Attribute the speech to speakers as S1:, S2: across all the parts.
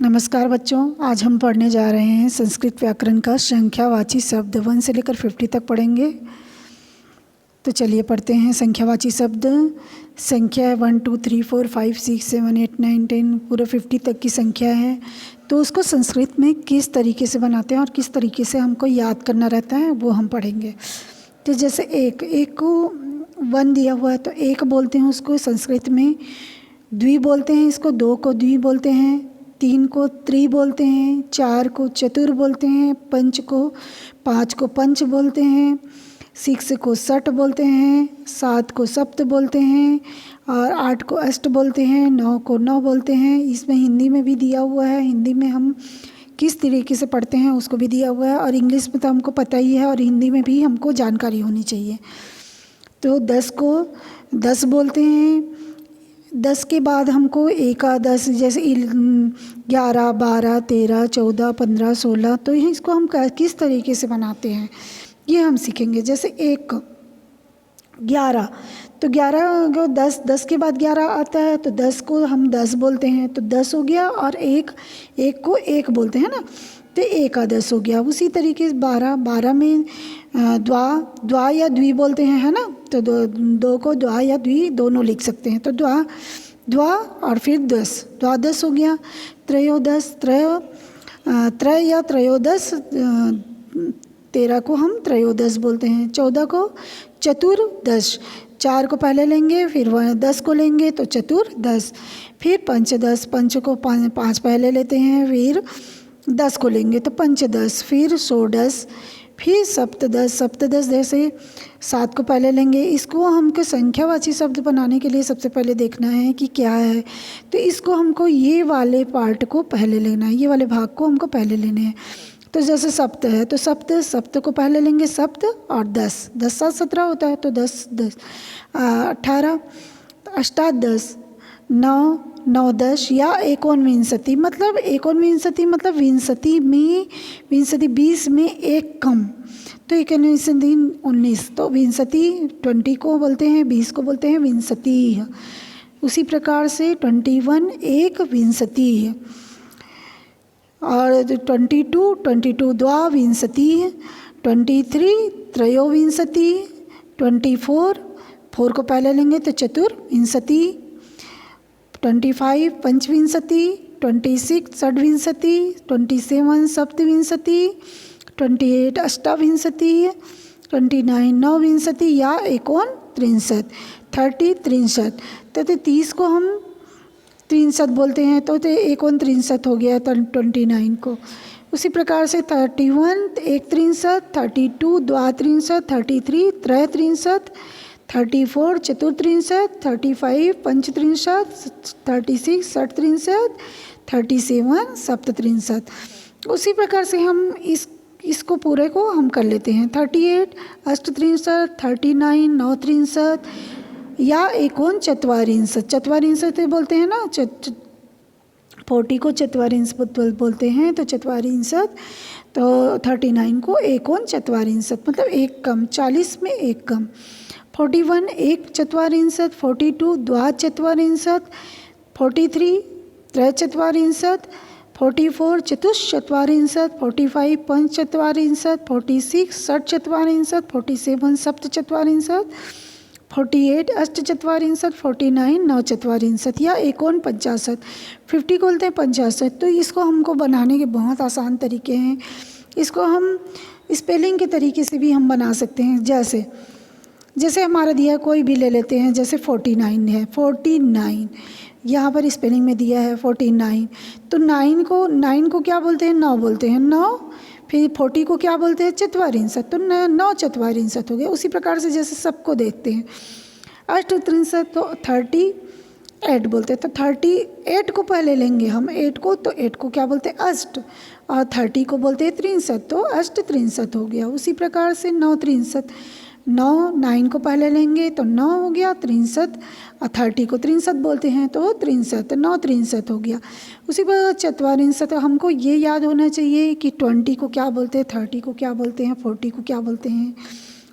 S1: नमस्कार बच्चों, आज हम पढ़ने जा रहे हैं संस्कृत व्याकरण का संख्यावाची शब्द 1 से लेकर 50 तक पढ़ेंगे। तो चलिए पढ़ते हैं। संख्यावाची शब्द संख्या 1 2 3 4 5 6 7 8 9 10 पूरे 50 तक की संख्या है। तो उसको संस्कृत में किस तरीके से बनाते हैं और किस तरीके से हमको याद करना रहता है वो हम पढ़ेंगे। तो जैसे एक को 1 दिया हुआ है तो एक बोलते हैं उसको संस्कृत में, द्वि बोलते हैं इसको, 2 को द्वि बोलते हैं, 3 को त्रि बोलते हैं, 4 को चतुर बोलते हैं, 5 को पंच बोलते हैं, 6 को षट बोलते हैं, 7 को सप्त बोलते हैं और 8 को अष्ट बोलते हैं, 9 को नौ बोलते हैं। इसमें हिंदी में भी दिया हुआ है, हिंदी में हम किस तरीके से पढ़ते हैं उसको भी दिया हुआ है और इंग्लिश में तो हमको पता ही है और हिंदी में भी हमको जानकारी होनी चाहिए। तो 10 को 10 बोलते हैं। 10 के बाद हमको एकादश, जैसे 11 12 13 14 15 16, तो इसको हम किस तरीके से बनाते हैं ये हम सीखेंगे। जैसे 11, तो 11 को 10 के बाद 11 आता है तो 10 को हम 10 बोलते हैं, तो 10 हो गया। और एक को 1 बोलते हैं ना, तो एकादश हो गया। उसी तरीके से 12 में द्वा या द्वि बोलते हैं, है ना, तो 2 को द्वा या द्वि दोनों लिख सकते हैं। तो द्वा और फिर 10, द्वादश हो गया। त्रयोदश, त्रय या त्रयोदश, 13 को हम त्रयोदश बोलते हैं। 14 को चतुर्दश, 4 को पहले लेंगे फिर 10 को लेंगे तो चतुर्दश। फिर पंचदश, पंच को 5 पहले लेते हैं फिर 10 को लेंगे तो पंचदश। फिर षोडश, फिर सप्तदश जैसे 7 को पहले लेंगे। इसको हमको संख्यावाची शब्द बनाने के लिए सबसे पहले देखना है कि क्या है। तो इसको हमको ये वाले पार्ट को पहले लेना है, ये वाले भाग को हमको पहले लेने हैं। तो जैसे सप्त है तो सप्त को पहले लेंगे, सप्त और 10 7 17 होता है तो 10 18, अष्टादश, 9 10 या एकोनविंशति, मतलब एकोनविंशति मतलब विंशति में 20 में एक कम, तो एकोनविंशति 19, तो विंशति 20 को बोलते हैं, 20 को बोलते हैं विंशति। उसी प्रकार से 21 एक विंशति है और 22 द्वाविंशति, 23 त्रयोविंशति, 4 को पहले लेंगे तो चतुर्विंशति, 25 पंचविंशति, 26 षड्विंशति, 27 सप्तविंशति, 28 अष्टाविंशति, 29 नवविंशति या एकोनत्रिंशत, 30 63। तो 30 को हम 63 बोलते हैं तो 39 हो गया 29 को। उसी प्रकार से 31 एक 63, 32 द्वात्रिंशत, 33 त्रयत्रिंशत, 34 चतुर्त्रिंशत, 35 पंचत्रिंशत, 36 षट्त्रिंशत, 37 सप्तत्रिंशत। उसी प्रकार से हम इसको पूरे को हम कर लेते हैं। 38 अष्टत्रिंशत, 39 नवत्रिंशत या एकोनचत्वारिंशत, चत्वारिंशत बोलते हैं ना, 40 को चत्वारिंशत बोलते हैं तो चत्वारिंशत। तो 39 को एकोनचत्वारिंशत मतलब एक कम, 40 में एक कम। 41 एक चत्वारिंशत, 42 द्वाचत्वारिंशत, 43 त्रयचत्वारिंशत, 44 चतुश्चत्वारिंशत, 45 पंचचत्वारिंशत, 46 षट्चत्वारिंशत, 47 सप्तचत्वारिंशत, 48 अष्टचत्वारिंशत, 49 नवचत्वारिंशत या एकोनपचाशत। 50 को बोलते हैं 50। तो इसको हमको बनाने के बहुत आसान तरीके हैं। इसको हम स्पेलिंग के तरीके से भी हम बना सकते हैं। जैसे हमारा दिया कोई भी ले लेते हैं, जैसे 49 है, 49 यहाँ पर स्पेलिंग में दिया है 49। तो 9 को क्या बोलते हैं, 9 बोलते हैं, 9। फिर 40 को क्या बोलते हैं, चत्वारिंशत, तो 9 चत्वारिंशत हो गया। उसी प्रकार से जैसे सबको देखते हैं। अष्टत्रिंशत तो 38 बोलते हैं, तो 38 को पहले लेंगे हम 8 को, तो 8 को क्या बोलते हैं, अष्ट, और 30 को बोलते हैं त्रिंशत, तो अष्टत्रिंशत हो गया। उसी प्रकार से 9 9 को पहले लेंगे तो 9 हो गया 63, और 30 को त्रिंशत बोलते हैं तो 63, 9 63 हो गया। उसी पर चत्वारिंशत, हमको ये याद होना चाहिए कि 20 को क्या बोलते हैं, 30 को क्या बोलते हैं, 40 को क्या बोलते हैं,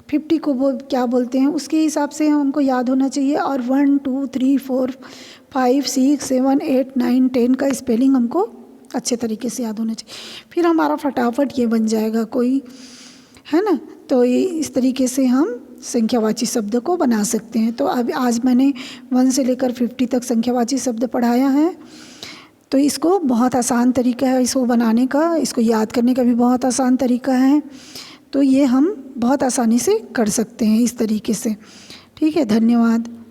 S1: 50 को क्या बोलते हैं, उसके हिसाब से हमको याद होना चाहिए। और 1 2 3 4 5 6 7 8 9 10 का स्पेलिंग हमको अच्छे तरीके से याद होना चाहिए। फिर हमारा फटाफट ये बन जाएगा कोई, है ना। तो ये इस तरीके से हम संख्यावाची शब्द को बना सकते हैं। तो अब आज मैंने 1 से लेकर 50 तक संख्यावाची शब्द पढ़ाया है। तो इसको बहुत आसान तरीका है इसको बनाने का, इसको याद करने का भी बहुत आसान तरीका है। तो ये हम बहुत आसानी से कर सकते हैं इस तरीके से। ठीक है, धन्यवाद।